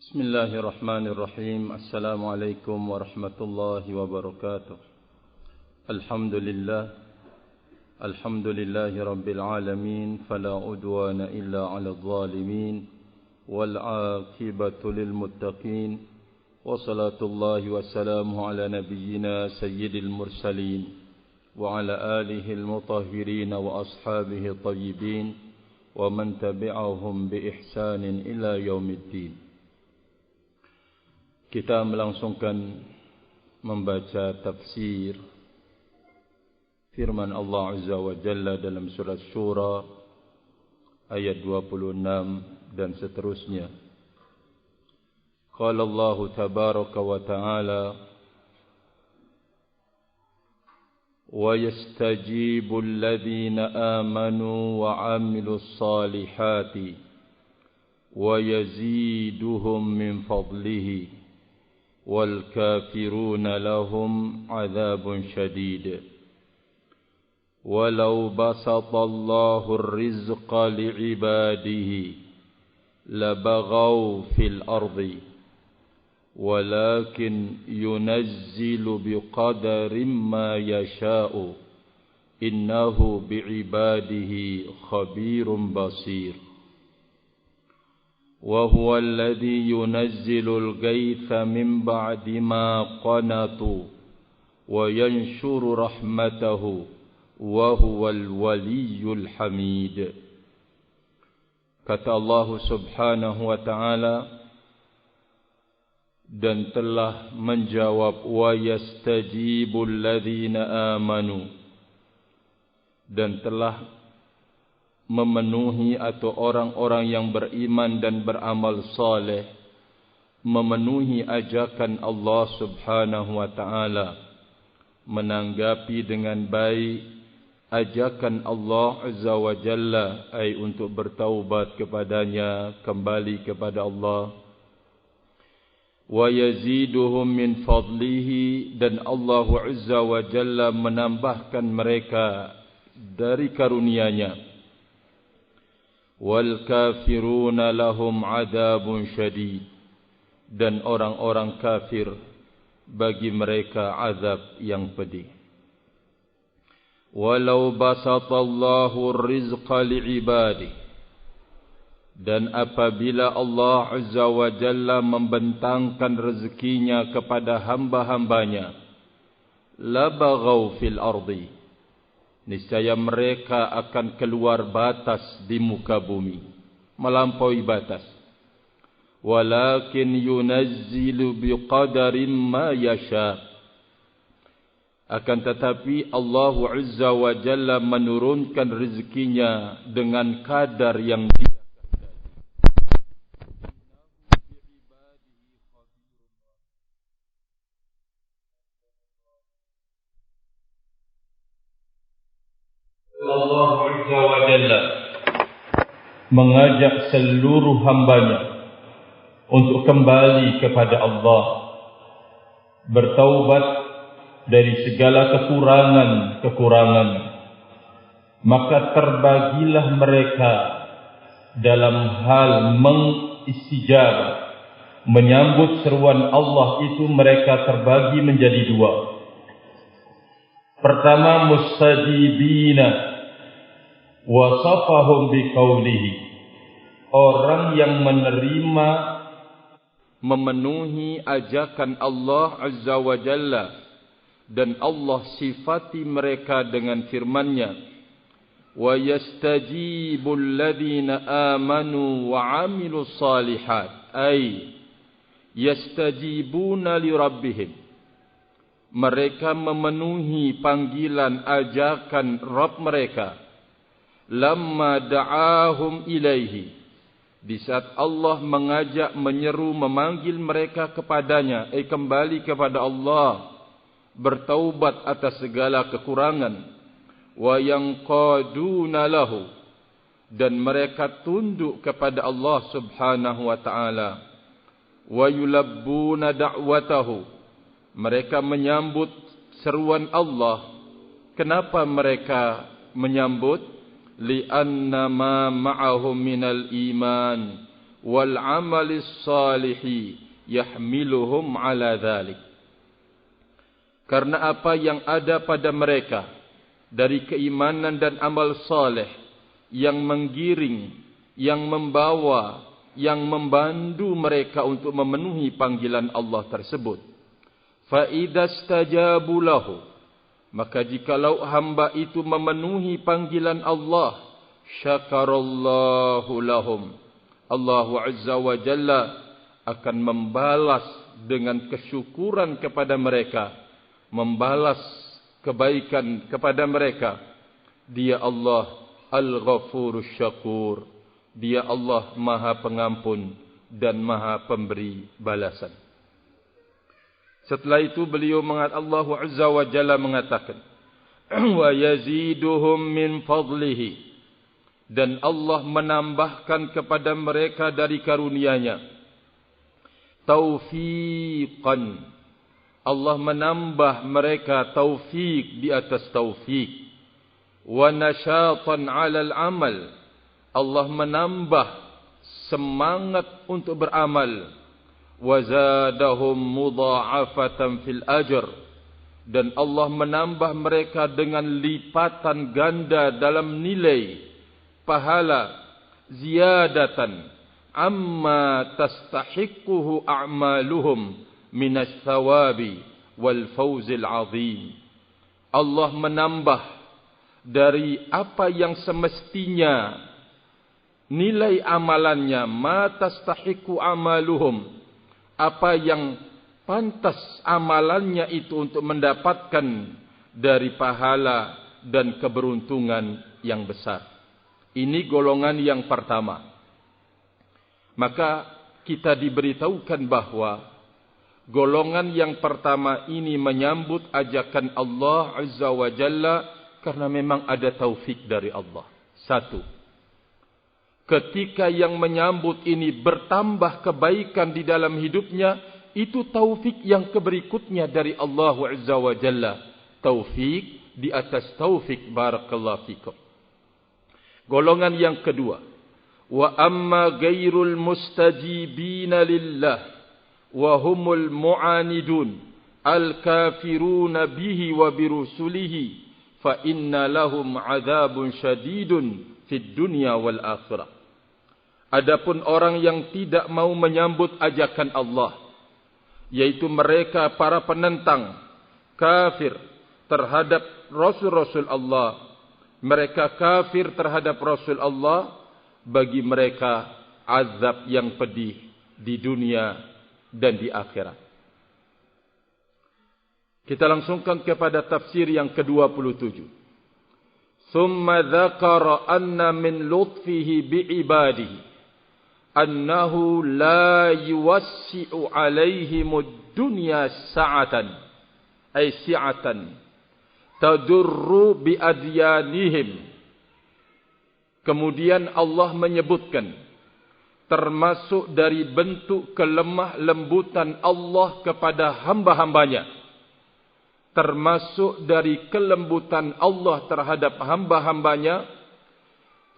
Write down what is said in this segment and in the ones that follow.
Bismillahirrahmanirrahim. Assalamualaikum warahmatullahi wabarakatuh. Alhamdulillahi rabbil alamin. Fala udwana illa ala zalimin. Wal aqibatu lil muttaqin. Wa salatullahi wassalamu ala nabiyyina sayyidil mursalin. Wa ala alihi al-mutahhirin wa ashabihi tayyibin. Wa man tabi'ahum bi ihsanin ila yaumiddin. Kita melangsungkan membaca tafsir firman Allah Azza wa Jalla dalam surat Syura ayat 26 dan seterusnya. Qala Allah tabaraka wa ta'ala wa yastajibu alladhina amanu wa amilus salihati wa yaziduhum min fadlihi والكافرون لهم عذاب شديد ولو بسط الله الرزق لعباده لبغوا في الأرض ولكن ينزل بقدر ما يشاء إنه بعباده خبير بصير وهو الذي ينزل الغيث من بعد ما قنطوا وينشر رحمته وهو الولي الحميد. Kata Allah Subhanahu wa ta'ala, dan telah menjawab wa yastajibul ladzina amanu, dan telah memenuhi atau orang-orang yang beriman dan beramal saleh memenuhi ajakan Allah Subhanahu wa ta'ala, menanggapi dengan baik ajakan Allah Azza wa Jalla, ai untuk bertaubat kepadanya, kembali kepada Allah. Wa yaziduhum min fadlihi, dan Allah Azza wa Jalla menambahkan mereka dari karunia-Nya. Wal kafiruna lahum adabun syadid, dan orang-orang kafir bagi mereka azab yang pedih. Walau basatallahu rizqa li'ibadih, dan apabila Allah Azza wa Jalla membentangkan rezekinya kepada hamba-hambanya, labaghaw fil ardi, niscaya mereka akan keluar batas di muka bumi, melampaui batas. Walakin yunazzilu biqadarin ma yasha, akan tetapi Allah Azza wa Jalla menurunkan rezekinya dengan kadar yang Dia Allah Azza wa Jalla mengajak seluruh hambanya untuk kembali kepada Allah, bertaubat dari segala kekurangan-kekurangan. Maka terbagilah mereka dalam hal mengistijabah, menyambut seruan Allah itu. Mereka terbagi menjadi dua. Pertama, mustajibina, wasafahum biqaulihi, orang yang menerima, memenuhi ajakan Allah Azza wa Jalla, dan Allah sifati mereka dengan firman-Nya, wa yastajibul ladzina amanu wa amilus salihat, ay yastajibuna li rabbihim, mereka memenuhi panggilan ajakan Rabb mereka. Lamma da'ahum ilaihi, di saat Allah mengajak, menyeru, memanggil mereka kepadanya, kembali kepada Allah, bertaubat atas segala kekurangan. Wa yanqaduna lahu, dan mereka tunduk kepada Allah Subhanahu wa ta'ala. Wa yulabbuna da'watahu, mereka menyambut seruan Allah. Kenapa mereka menyambut? Li'anna ma ma'ahum minal iman wal amalis salihi yahmiluhum ala dhalik. Karena apa yang ada pada mereka dari keimanan dan amal saleh yang menggiring, yang membawa, yang membantu mereka untuk memenuhi panggilan Allah tersebut. Fa idzastajabu lahu, maka jikalau hamba itu memenuhi panggilan Allah, syakarallahu lahum, Allah Azza wa Jalla akan membalas dengan kesyukuran kepada mereka, membalas kebaikan kepada mereka. Dia Allah Al-Ghafurus Syakur, Dia Allah Maha Pengampun dan Maha Pemberi balasan. Setelah itu beliau Allah Azza wa Jalla mengatakan, wa yaziduhum min fadlihi, dan Allah menambahkan kepada mereka dari karunia-Nya taufiqan. Allah menambah mereka taufik di atas taufik. Wa nasyatan 'alal amal, Allah menambah semangat untuk beramal. Wa zadahum mudha'afatan fil ajr, dan Allah menambah mereka dengan lipatan ganda dalam nilai pahala, ziyadatan amma tastahiquhu a'maluhum minas thawabi wal fawzil azim. Allah menambah dari apa yang semestinya nilai amalannya, ma tastahiqu amaluhum, apa yang pantas amalannya itu untuk mendapatkan dari pahala dan keberuntungan yang besar. Ini golongan yang pertama. Maka kita diberitahukan bahwa golongan yang pertama ini menyambut ajakan Allah Azza wa Jalla karena memang ada taufik dari Allah. Satu, ketika yang menyambut ini bertambah kebaikan di dalam hidupnya, itu taufik yang berikutnya dari Allah Azza wa Jalla. Taufik di atas taufik, barakallahu fikum. Golongan yang kedua, wa amma ghairul mustajibina lillah wa humul mu'anidun al-kafiruna bihi wa birusulihi fa inna lahum 'adzabun syadidun fid dunya wal akhirah. Adapun orang yang tidak mau menyambut ajakan Allah, yaitu mereka para penentang, kafir terhadap Rasul-Rasul Allah, mereka kafir terhadap Rasul Allah, bagi mereka azab yang pedih di dunia dan di akhirat. Kita langsungkan kepada tafsir yang ke-27. Thumma dzakara anna min lutfihi bi'ibadihi annahu la yuwassi'u 'alaihimud dunya sa'atan ay si'atan tadurru bi adyanihim. Kemudian Allah menyebutkan termasuk dari bentuk kelemah lembutan Allah kepada hamba-hambanya, termasuk dari kelembutan Allah terhadap hamba-hambanya,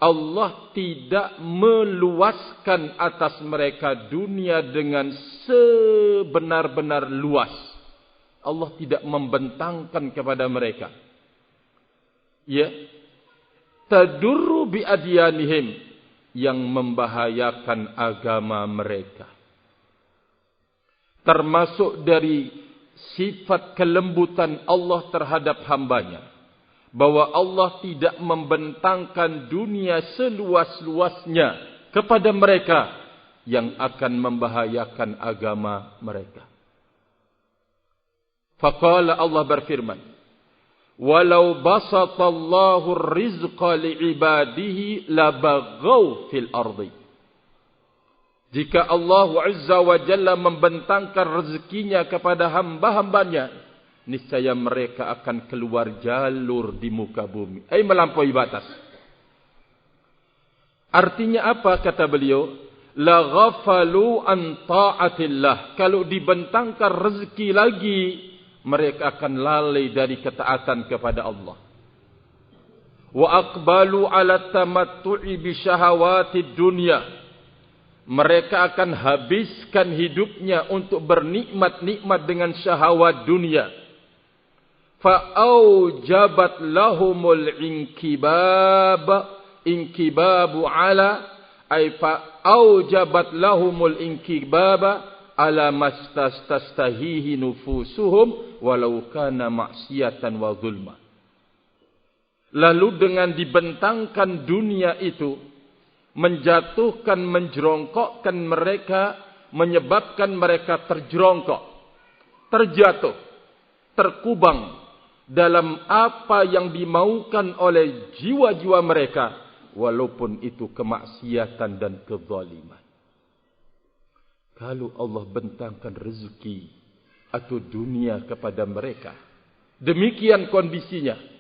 Allah tidak meluaskan atas mereka dunia dengan sebenar-benar luas. Allah tidak membentangkan kepada mereka. Ya, tadurru bi adyanihim, yang membahayakan agama mereka. Termasuk dari sifat kelembutan Allah terhadap hambanya, bahwa Allah tidak membentangkan dunia seluas-luasnya kepada mereka yang akan membahayakan agama mereka. Faqala, Allah berfirman, walau basatallahu rizqa li'ibadihi labaghaw fil ardi. Jika Allah Azza wa Jalla membentangkan rezekinya kepada hamba-hambanya, niscaya mereka akan keluar jalur di muka bumi, melampaui batas. Artinya apa kata beliau? La ghafalu an ta'atillah. Kalau dibentangkan rezeki lagi, mereka akan lalai dari ketaatan kepada Allah. Wa aqbalu ala tamattu'i bi syahawatid dunya. mereka akan habiskan hidupnya untuk bernikmat-nikmat dengan syahwat dunia. Fa'aujabat lahumul inkibabu ala ay fa'aujabat lahumul inkibaba ala mastastahihi nufusuhum walau kana maksiatan wa zulma. Lalu dengan dibentangkan dunia itu menjatuhkan, menjerongkokkan mereka, menyebabkan mereka terjerongkok, terjatuh, terkubang dalam apa yang dimaukan oleh jiwa-jiwa mereka, walaupun itu kemaksiatan dan kezaliman. Kalau Allah bentangkan rezeki atau dunia kepada mereka, demikian kondisinya.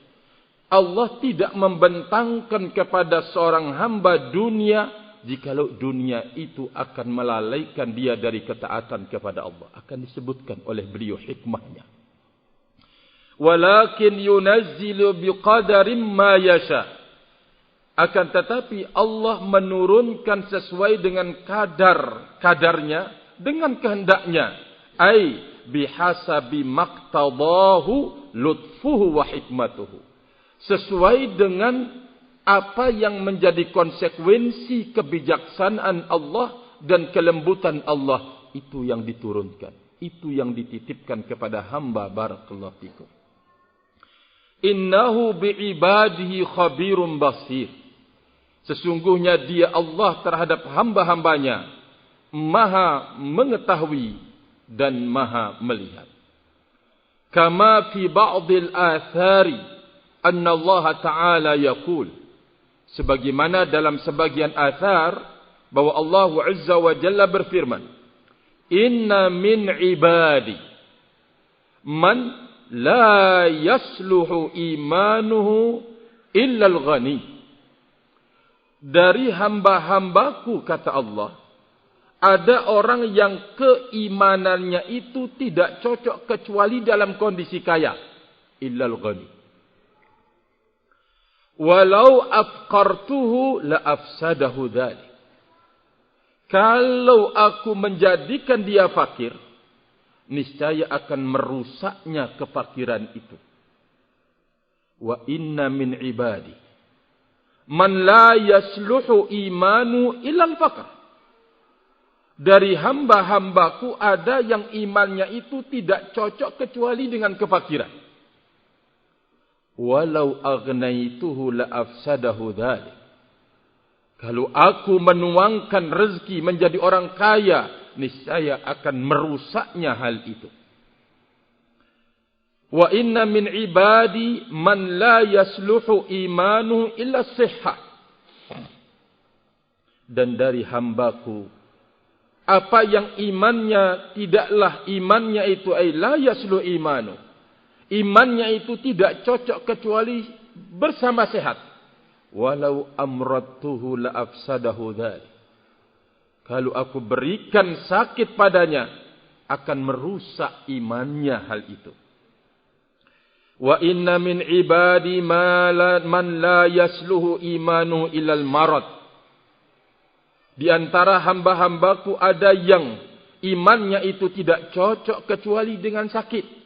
Allah tidak membentangkan kepada seorang hamba dunia jikalau dunia itu akan melalaikan dia dari ketaatan kepada Allah. Akan disebutkan oleh beliau hikmahnya. Walakin yunazzilu biqadarin ma yasha. Akan tetapi Allah menurunkan sesuai dengan kadarnya, dengan kehendaknya. Ai bihasabi maqtadahu lutfuhu wa hikmatuhu. Sesuai dengan apa yang menjadi konsekuensi kebijaksanaan Allah dan kelembutan Allah. Itu yang diturunkan. Itu yang dititipkan kepada hamba. Barakallahu fikum. Innahu bi'ibadihi khabirum basir. Sesungguhnya dia Allah terhadap hamba-hambanya maha mengetahui dan maha melihat. Kama fi ba'dil athari anna Allah Ta'ala yaqul. Sebagaimana dalam sebagian athar bahwa Allah Azza wa Jalla berfirman, Inna min ibadi man la yasluhu imanuhu illa al-ghani. Dari hamba-hambaku, kata Allah, ada orang yang keimanannya itu tidak cocok kecuali dalam kondisi kaya. Illa al-ghani. Walau afqartuhu la afsadahu dhalik. Kalau aku menjadikan dia fakir, niscaya akan merusaknya kefakiran itu. Wa inna min ibadi man la yasluhu imanu ilal faqr. Dari hamba-hambaku ada yang imannya itu tidak cocok kecuali dengan kefakiran. Walau agnaituhu la afsadahu dhalik. Kalau aku menuangkan rezeki menjadi orang kaya, niscaya akan merusaknya hal itu. Wa inna min ibadi man la yasluhu imanuhu illa sihha. Dan dari hambaku, apa yang imannya tidaklah imannya itu ay la yasluhu imanuhu. Imannya itu tidak cocok kecuali bersama sehat. Walau amradtuhu la afsadahu dhalik. Kalau aku berikan sakit padanya, akan merusak imannya hal itu. Wa inna min ibadi man la yasluhu imanu ilal marad. Di antara hamba-hambaku ada yang imannya itu tidak cocok kecuali dengan sakit.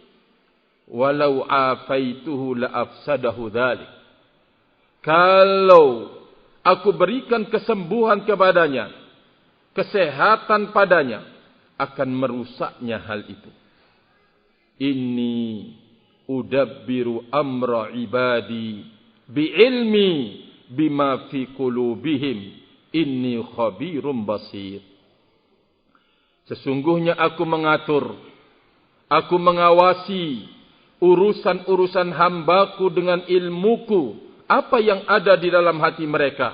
Walau afaituhu la afsadahu dhalik. Kalau aku berikan kesembuhan kepadanya, kesehatan padanya, akan merusaknya hal itu. Inni udabbiru amra ibadi bi'ilmi bima fi qulubihim inni khabirum basir. Sesungguhnya aku mengatur, aku mengawasi urusan-urusan hambaku dengan ilmuku, apa yang ada di dalam hati mereka.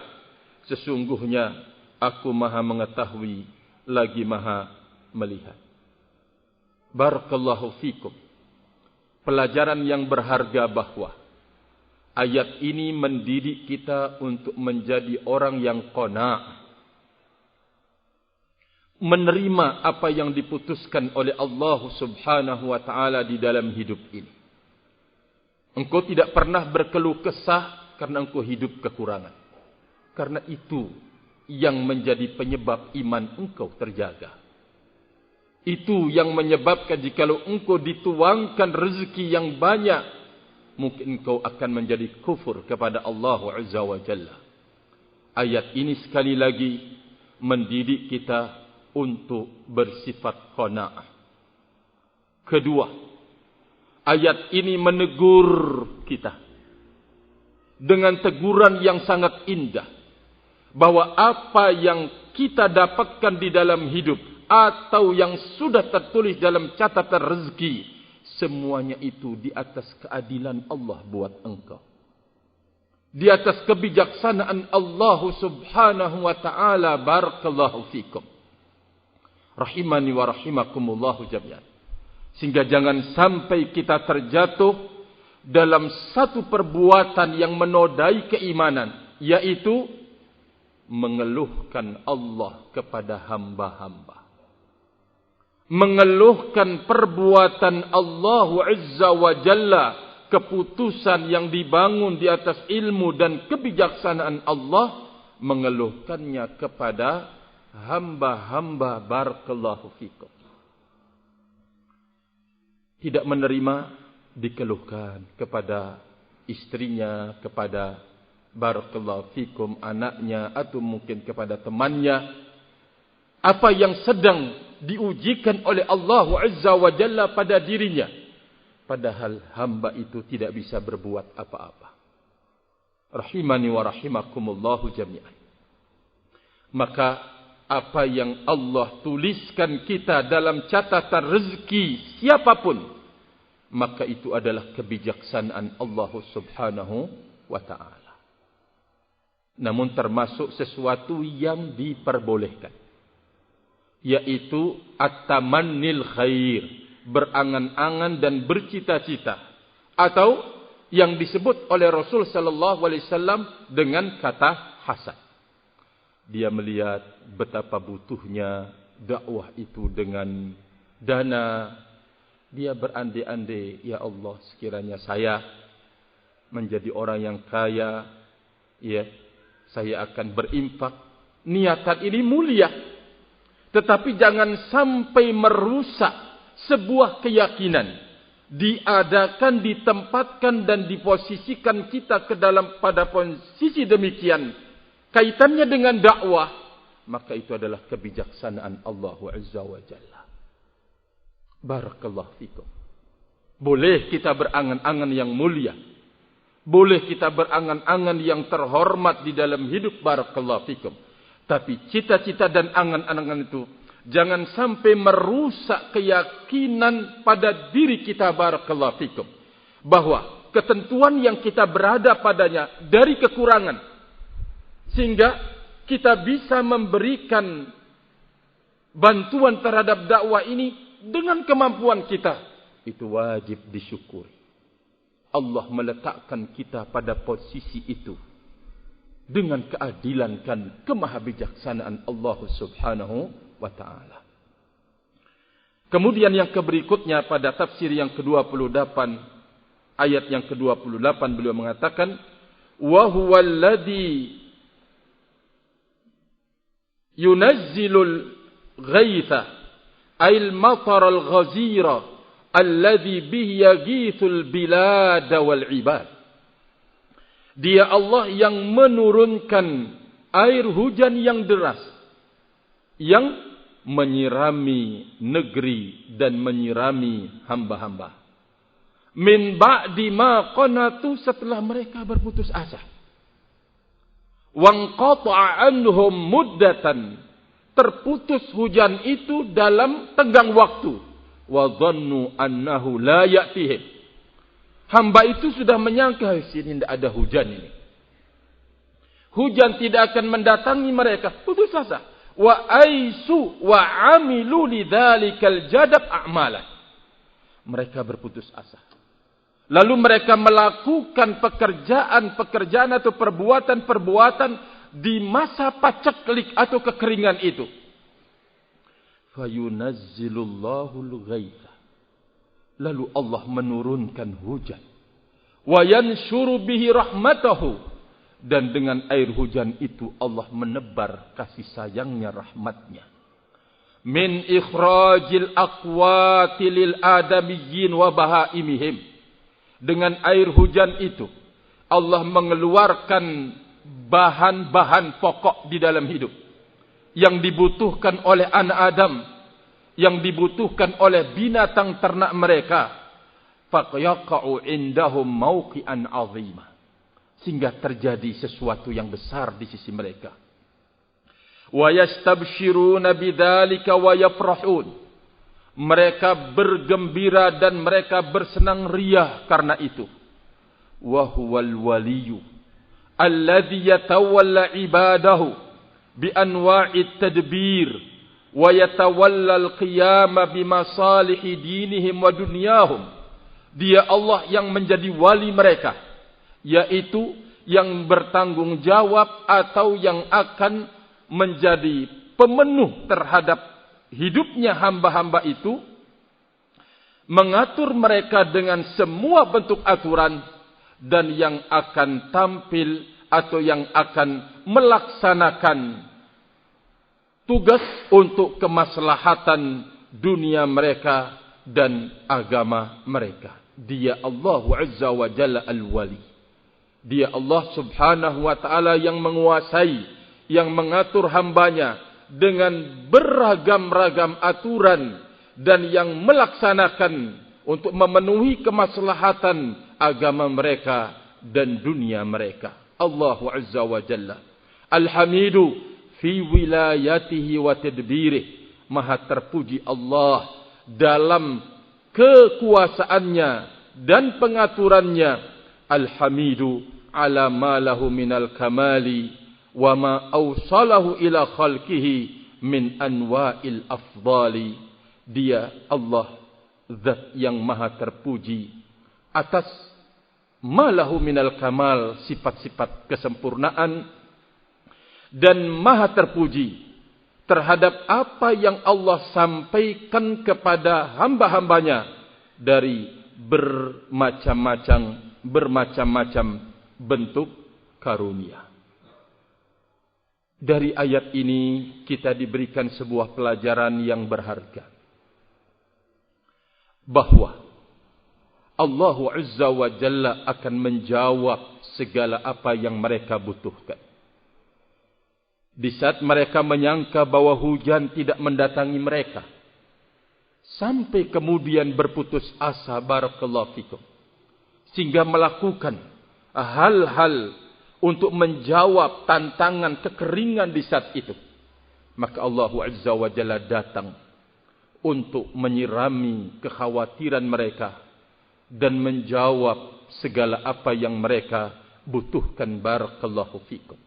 Sesungguhnya aku maha mengetahui lagi maha melihat. Barakallahu fikum. Pelajaran yang berharga bahwa ayat ini mendidik kita untuk menjadi orang yang qana', menerima apa yang diputuskan oleh Allah Subhanahu wa taala di dalam hidup ini. Engkau tidak pernah berkeluh kesah karena engkau hidup kekurangan. Karena itu yang menjadi penyebab iman engkau terjaga. Itu yang menyebabkan jikalau engkau dituangkan rezeki yang banyak, mungkin engkau akan menjadi kufur kepada Allah Azza wa Jalla. Ayat ini sekali lagi mendidik kita untuk bersifat qanaah. Kedua, ayat ini menegur kita dengan teguran yang sangat indah, bahwa apa yang kita dapatkan di dalam hidup atau yang sudah tertulis dalam catatan rezeki, semuanya itu di atas keadilan Allah buat engkau, di atas kebijaksanaan Allah subhanahu wa ta'ala. Barakallahu fikum, rahimani wa rahimakumullahu jami'an. Sehingga jangan sampai kita terjatuh dalam satu perbuatan yang menodai keimanan, yaitu mengeluhkan Allah kepada hamba-hamba, mengeluhkan perbuatan Allah Azza wa Jalla, keputusan yang dibangun di atas ilmu dan kebijaksanaan Allah, mengeluhkannya kepada hamba-hamba. Barakallahu fikum. Tidak menerima dikeluhkan kepada istrinya, kepada barakallahu fikum anaknya, atau mungkin kepada temannya, apa yang sedang diujikan oleh Allah Azza wa Jalla pada dirinya, padahal hamba itu tidak bisa berbuat apa-apa. Rahimani wa rahimakumullahu jami'an. Maka apa yang Allah tuliskan kita dalam catatan rezeki siapapun, maka itu adalah kebijaksanaan Allah subhanahu wa ta'ala. Namun termasuk sesuatu yang diperbolehkan, yaitu at-tamannil khair, berangan-angan dan bercita-cita, atau yang disebut oleh Rasul sallallahu alaihi wasallam dengan kata hasad. Dia melihat betapa butuhnya dakwah itu dengan dana. Dia berandai-andai, ya Allah, sekiranya saya menjadi orang yang kaya, ya, saya akan berinfak. Niatan ini mulia, tetapi jangan sampai merusak sebuah keyakinan. Diadakan, ditempatkan dan diposisikan kita ke dalam pada posisi demikian, kaitannya dengan dakwah, maka itu adalah kebijaksanaan Allah Azza wa Jalla. Barakallahu fikum. Boleh kita berangan-angan yang mulia, boleh kita berangan-angan yang terhormat di dalam hidup. Barakallahu fikum. Tapi cita-cita dan angan-angan itu jangan sampai merusak keyakinan pada diri kita. Barakallahu fikum. Bahwa ketentuan yang kita berada padanya dari kekurangan, sehingga kita bisa memberikan bantuan terhadap dakwah ini dengan kemampuan kita, itu wajib disyukuri. Allah meletakkan kita pada posisi itu dengan keadilan dan kemahabijaksanaan Allah subhanahu wa ta'ala. Kemudian yang berikutnya pada tafsir yang ke-28, ayat yang ke-28, beliau mengatakan, wa huwal ladzi yunazzilul ghaitha ayil mataral ghazira alladhi bihi yaghithul bilad wal ibad. Dia Allah yang menurunkan air hujan yang deras, yang menyirami negeri dan menyirami hamba-hamba. Min ba'di ma qanatu, setelah mereka berputus asa. Wanqata'a anhum muddatan, terputus hujan itu dalam tenggang waktu. Wa dhannu annahu la ya'tihim, hamba itu sudah menyangka sini tidak ada hujan ini, hujan tidak akan mendatangi mereka, putus asa. Wa aisu wa amilu lidzalikal jadab a'malan, mereka berputus asa, lalu mereka melakukan pekerjaan-pekerjaan atau perbuatan-perbuatan di masa paceklik atau kekeringan itu. Fayunazzilullahu al-ghaitha, lalu Allah menurunkan hujan. Wa yanshuru bihi rahmatahu, Dan dengan air hujan itu Allah menebar kasih sayangnya, rahmatnya. Min ikhrajil aqwati lil adamiyyin wa bahaimihim. Dengan air hujan itu Allah mengeluarkan bahan-bahan pokok di dalam hidup yang dibutuhkan oleh anak Adam, yang dibutuhkan oleh binatang ternak mereka. Faqyaqa'u indahum mawqi'an 'azima. Sehingga terjadi sesuatu yang besar di sisi mereka. Wa yastabshiruna bidzalika wa yafrahun. Mereka bergembira dan mereka bersenang riah karena itu. Wa huwal waliyyu alladhi yatawalla ibadahu bi anwa'it tadbir wa yatawalla al-qiyama bi masalihi dinihim wa dunyahum. Dia Allah yang menjadi wali mereka, yaitu yang bertanggung jawab atau yang akan menjadi pemenuh terhadap hidupnya hamba-hamba itu, mengatur mereka dengan semua bentuk aturan, dan yang akan tampil atau yang akan melaksanakan tugas untuk kemaslahatan dunia mereka dan agama mereka. Dia Allah Azza wa Jalla al-Wali. Dia Allah Subhanahu wa ta'ala yang menguasai, yang mengatur hambanya dengan beragam-ragam aturan dan yang melaksanakan untuk memenuhi kemaslahatan agama mereka dan dunia mereka. Allah Azza wa Jalla Al-Hamidu fi wilayatihi wa tadbirih. Maha terpuji Allah dalam kekuasaannya dan pengaturannya. Al-Hamidu ala ma lahu minal kamali wa ma awsalahu ila khalqihi min anwa'il afdali. Dia Allah zat yang maha terpuji atas ma lahu minal kamal, sifat-sifat kesempurnaan, dan maha terpuji terhadap apa yang Allah sampaikan kepada hamba-hambanya dari bermacam-macam bentuk karunia. Dari ayat ini kita diberikan sebuah pelajaran yang berharga, bahwa Allah Azza wa Jalla akan menjawab segala apa yang mereka butuhkan. Di saat mereka menyangka bahwa hujan tidak mendatangi mereka, sampai kemudian berputus asa, barakallahu fikum, sehingga melakukan hal-hal untuk menjawab tantangan kekeringan di saat itu, maka Allah Azza wa Jalla datang untuk menyirami kekhawatiran mereka dan menjawab segala apa yang mereka butuhkan, barakallahu fikum.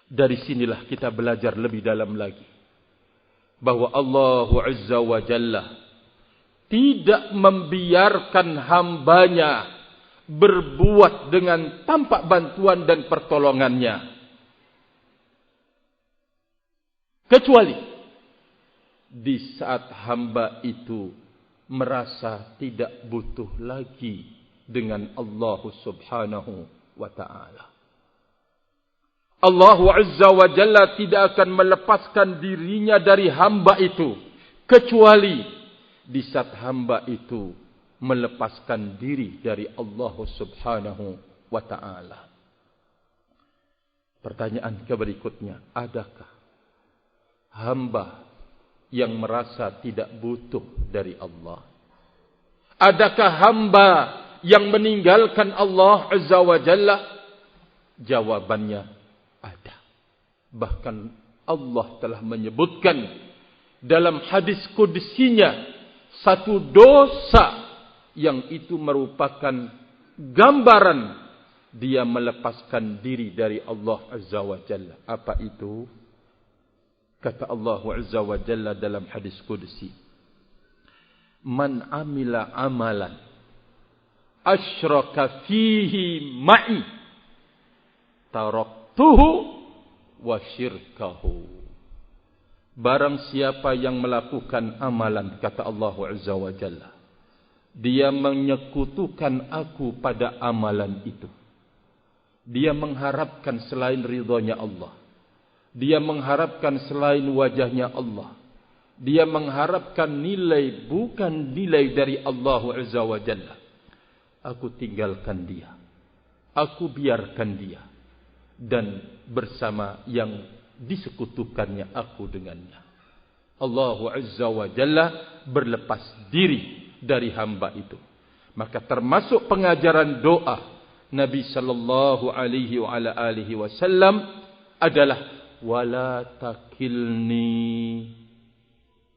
Dari sinilah kita belajar lebih dalam lagi bahwa Allah Azza wa Jalla tidak membiarkan hambanya berbuat dengan tanpa bantuan dan pertolongannya, kecuali di saat hamba itu merasa tidak butuh lagi dengan Allah Subhanahu wa ta'ala. Allah Azza wa Jalla tidak akan melepaskan dirinya dari hamba itu, kecuali di saat hamba itu melepaskan diri dari Allah Subhanahu wa ta'ala. Pertanyaan berikutnya, adakah hamba yang merasa tidak butuh dari Allah? Adakah hamba yang meninggalkan Allah Azza wa Jalla? Jawabannya ada. Bahkan Allah telah menyebutkan dalam hadis qudsinya satu dosa yang itu merupakan gambaran dia melepaskan diri dari Allah Azza wa Jalla. Apa itu? Kata Allah Azza wa Jalla dalam hadis qudsi, man amila amalan asyraka fihi ma'i taraktuhu wa syirkahu. Barang siapa yang melakukan amalan, kata Allah Azza wa Jalla, dia menyekutukan aku pada amalan itu, Dia mengharapkan selain ridhonya Allah. Dia mengharapkan selain wajahnya Allah. Dia mengharapkan nilai bukan nilai dari Allah Azza wa Jalla. Aku tinggalkan dia. Aku biarkan dia. Dan bersama yang disekutukannya aku dengannya. Allah Azza wa Jalla berlepas diri dari hamba itu. Maka termasuk pengajaran doa Nabi sallallahu alaihi wa ala alihi wasallam adalah wala takilni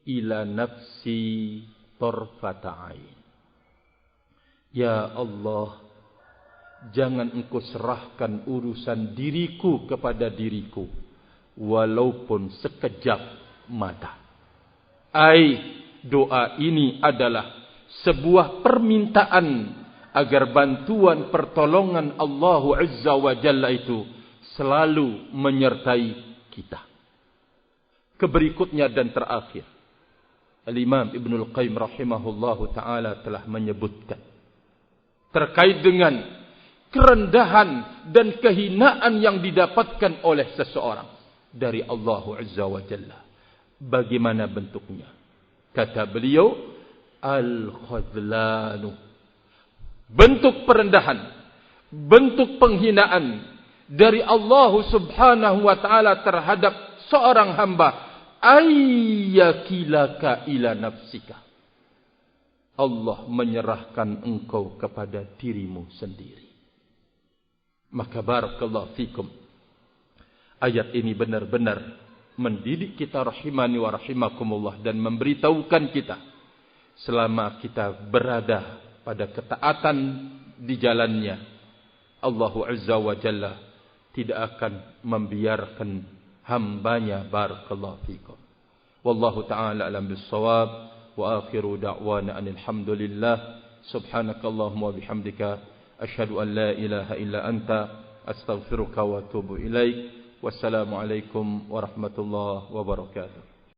ila nafsi tarfata ain. Ya Allah, jangan engkau serahkan urusan diriku kepada diriku walaupun sekejap mata. Doa ini adalah sebuah permintaan agar bantuan pertolongan Allah Azza wa Jalla itu selalu menyertai kita. Keberikutnya dan terakhir, Al-Imam Ibnul Qayyim rahimahullahu ta'ala telah menyebutkan terkait dengan kerendahan dan kehinaan yang didapatkan oleh seseorang dari Allah Azza wa Jalla. Bagaimana bentuknya? Kata beliau, al-khadlanu. Bentuk perendahan, bentuk penghinaan dari Allah Subhanahu wa ta'ala terhadap seorang hamba. Ayyakilaka ila nafsika. Allah menyerahkan engkau kepada dirimu sendiri. Maka barakallahu fikum. Ayat ini benar-benar mendidik kita rahimani wa rahimakumullah dan memberitahukan kita selama kita berada pada ketaatan di jalannya, Allah Azza wa Jalla tidak akan membiarkan hambanya. Barakallahu fikum. Wallahu ta'ala alam bis-shawab wa akhiru da'wana alhamdulillah. Subhanakallahumma wa bihamdika asyhadu an la ilaha illa anta astaghfiruka wa atubu ilaik. Wassalamualaikum warahmatullahi wabarakatuh.